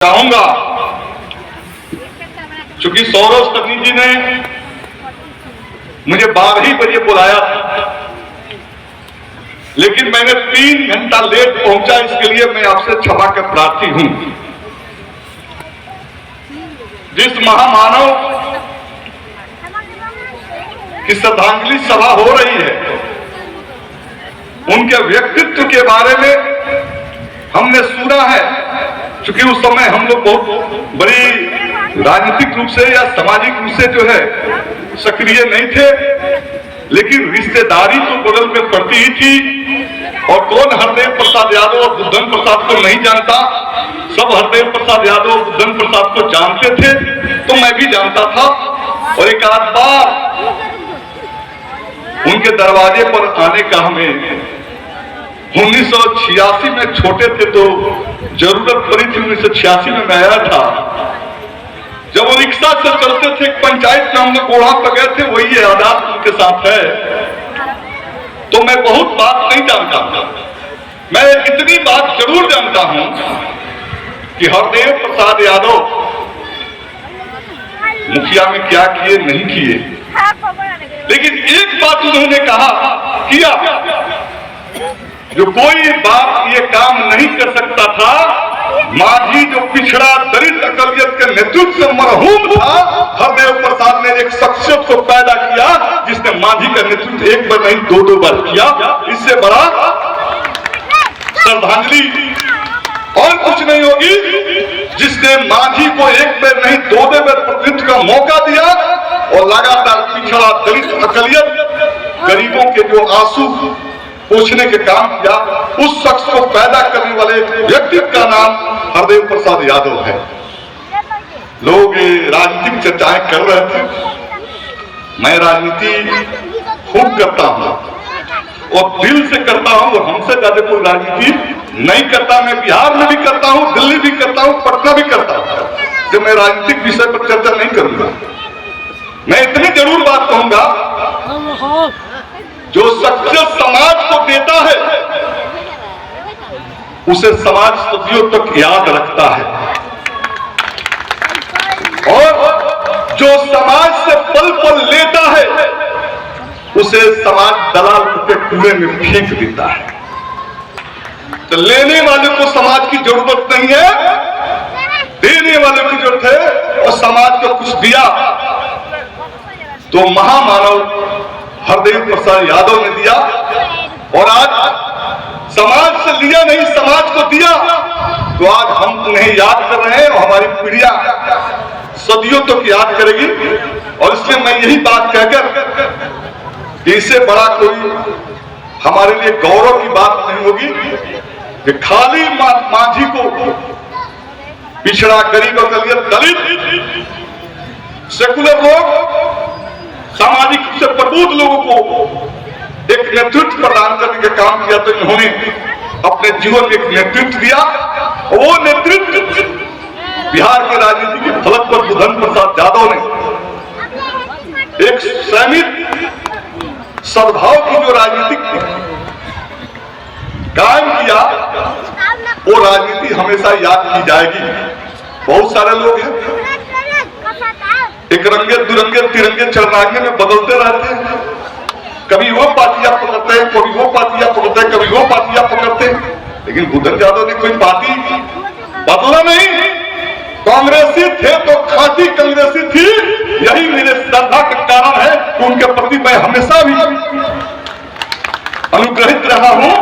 चाहूंगा, चूंकि सौरभ सनी जी ने मुझे 12 बजे बुलाया था, लेकिन मैंने 3 घंटा लेट पहुंचा। इसके लिए मैं आपसे क्षमा का प्रार्थी हूं। जिस महामानव की श्रद्धांजलि सभा हो रही है, उनके व्यक्तित्व के बारे में हमने सुना है। चूंकि उस समय हम लोग बहुत बड़ी राजनीतिक रूप से या सामाजिक रूप से जो है सक्रिय नहीं थे, लेकिन रिश्तेदारी तो बगल में पड़ती ही थी। और कौन हरदेव प्रसाद यादव और बुद्धन प्रसाद को नहीं जानता? सब हरदेव प्रसाद यादव और बुद्धन प्रसाद को जानते थे, तो मैं भी जानता था। और एक आध बार उनके दरवाजे पर आने का हमें 1986 में छोटे थे तो जरूरत पड़ी थी। 1986 में मैं आया था, जब वो रिक्शा से चलते थे। एक पंचायत में हम लोग कोढ़ा पर गए थे, वही यादाश्त उनके साथ है। तो मैं बहुत बात नहीं जानता, मैं इतनी बात जरूर जानता हूं कि हरदेव प्रसाद यादव मुखिया में क्या किए नहीं किए, लेकिन एक बात उन्होंने कहा किया, जो कोई बाप ये काम नहीं कर सकता था। माझी जो पिछड़ा दलित अकलियत के नेतृत्व से मरहूम था, हरदेव प्रसाद ने एक शख्सियत को पैदा किया जिसने माझी का नेतृत्व एक बार नहीं 2-2 बार किया। इससे बड़ा श्रद्धांजलि और कुछ नहीं होगी, जिसने माझी को एक बार नहीं 2-2 बार प्रतिनिधित्व का मौका दिया और लगातार पिछड़ा दलित अकलियत गरीबों के जो आंसू पूछने के काम किया। उस शख्स को पैदा करने वाले व्यक्तित्व का नाम हरदेव प्रसाद यादव है। लोग राजनीतिक चर्चाएं कर रहे थे, मैं राजनीति खूब करता हूं और दिल से करता हूं, और हमसे ज्यादा कोई राजनीति नहीं करता। मैं बिहार में भी करता हूं, दिल्ली भी करता हूं, पटना भी करता हूं। जब मैं राजनीतिक विषय पर चर्चा नहीं करूंगा, मैं इतनी जरूर बात कहूंगा, जो शख्सियत समाज को देता है उसे समाज सदियों तक याद रखता है, और जो समाज से पल पल लेता है उसे समाज दलाल के कुएं में फेंक देता है। तो लेने वाले को समाज की जरूरत नहीं है, देने वाले की जरूरत है। और समाज को कुछ दिया तो महामानव हरदेव प्रसाद यादव ने दिया, और आज समाज से लिया नहीं, समाज को दिया। तो आज हम उन्हें याद कर रहे हैं और हमारी पीढ़ियां सदियों तक याद करेगी। और इसलिए मैं यही बात कहकर, इससे बड़ा कोई हमारे लिए गौरव की बात नहीं होगी कि खाली माझी को पिछड़ा गरीब अकलियत दलित सेकुलर लोग सामाजिक रूप से प्रबुद्ध लोगों को एक नेतृत्व प्रदान करने का काम किया। तो इन्होंने अपने जीवन में एक नेतृत्व दिया, और वो नेतृत्व बिहार की राजनीति के फलक पर बुद्धन प्रसाद यादव ने एक संयमित सद्भाव की जो राजनीतिक कायम किया, वो राजनीति हमेशा याद की जाएगी। बहुत सारे लोग हैं एक रंगे दुरंगे तिरंगे चरनागे में बदलते रहते हैं, कभी वो पार्टियां पकड़ते हैं, कभी वो पार्टियां पकड़ते हैं, कभी वो पार्टियां पकड़ते हैं। लेकिन बुद्धन यादव ने कोई पार्टी बदला नहीं, कांग्रेसी थे तो खाटी कांग्रेसी थी। यही मेरे श्रद्धा का कारण है कि उनके प्रति मैं हमेशा भी अनुग्रहित रहा हूं।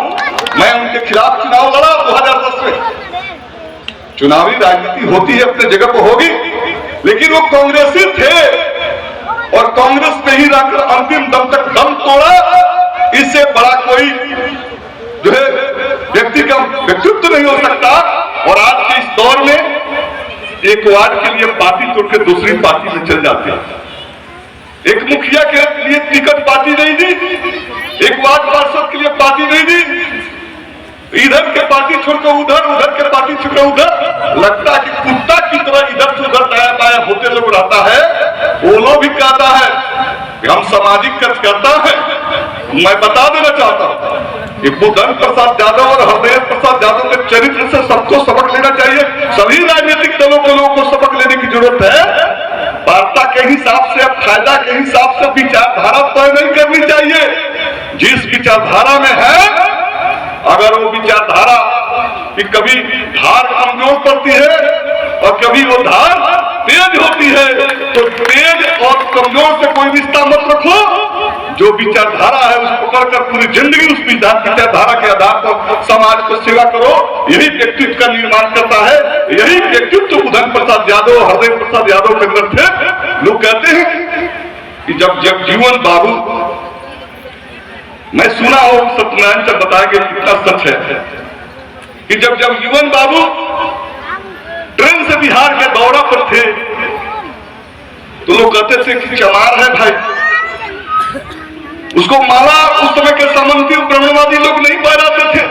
मैं उनके खिलाफ चुनाव लड़ा 2010 में। चुनावी राजनीति होती है, अपने जगह पर होगी, लेकिन वो कांग्रेसी थे और कांग्रेस में ही रहकर अंतिम दम तक दम तोड़ा। इससे बड़ा कोई जो है व्यक्ति का व्यक्तित्व नहीं हो सकता। और आज के इस दौर में एक वार्ड के लिए पार्टी तोड़ के दूसरी पार्टी में चल जाते हैं। एक मुखिया के लिए टिकट पार्टी नहीं दी, एक वार्ड पार्षद के लिए पार्टी नहीं दी, इधर के पार्टी छोड़कर उधर, उधर के पार्टी छोड़कर उधर। लगता है कि कुत्ता की तरह इधर से उधर दाया बाया होते लोग रहता है। वो लोग भी कहता है कि हम सामाजिक कार्य करता है। मैं बता देना चाहता हूं कि बुद्धन प्रसाद यादव और हरदेव प्रसाद यादव के चरित्र से सबको सबक लेना चाहिए। सभी राजनीतिक विचारधारा तय नहीं करनी चाहिए। जिस विचारधारा में है, अगर वो विचारधारा कि कभी धार कमजोर पड़ती है और कभी वो धार तेज होती है, तो तेज और कमजोर से कोई रिश्ता मत रखो। जो विचारधारा है उस पकड़कर पूरी जिंदगी उस विचारधारा के आधार पर समाज को सेवा करो। यही व्यक्तित्व का निर्माण करता है। यही व्यक्तित्व उदयन प्रसाद यादव, हृदय प्रसाद यादव के अंदर थे। लोग कहते हैं कि जब जगजीवन बाबू, मैं सुना हो सत्यनारायण से बताएंगे कितना सच है, कि जब जगजीवन बाबू ट्रेन से बिहार के दौरा पर थे तो लोग कहते थे कि चमार है भाई। उसको माला उस समय के सामंती ब्रह्मवादी लोग नहीं पहनाते थे,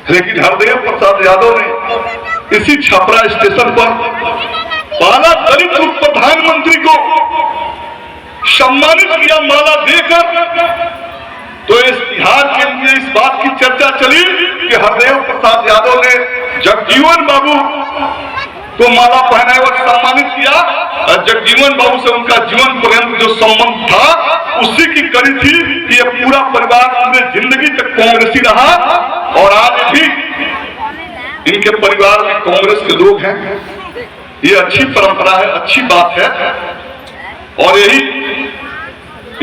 लेकिन हरदेव प्रसाद यादव ने इसी छपरा स्टेशन पर पहला दलित उप प्रधानमंत्री को सम्मानित किया माला देकर। तो इस बिहार के लिए इस बात की चर्चा चली कि हरदेव प्रसाद यादव ने जगजीवन बाबू को माला पहनाए और सम्मानित किया। जगजीवन बाबू से उनका जीवन पर्यंत जो संबंध था उसी की कड़ी थी कि ये पूरा परिवार पूरे जिंदगी तक कांग्रेसी रहा और आज भी इनके परिवार में कांग्रेस के लोग हैं। ये अच्छी परंपरा है, अच्छी बात है। और यही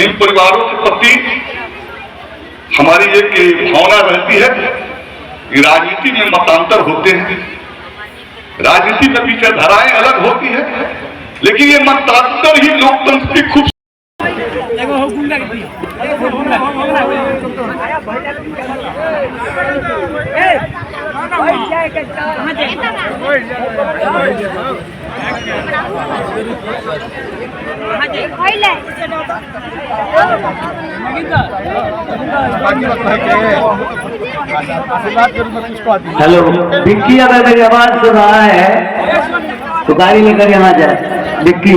इन परिवारों के प्रति हमारी एक भावना रहती है कि राजनीति में मतांतर होते हैं, राजनीति में विचारधाराएं अलग होती है, लेकिन ये मतांतर ही लोकतंत्र की खूब। हेलो, विक्की अगर मेरी आवाज सुन रहा है तो गाड़ी लेकर यहाँ जाए। विक्की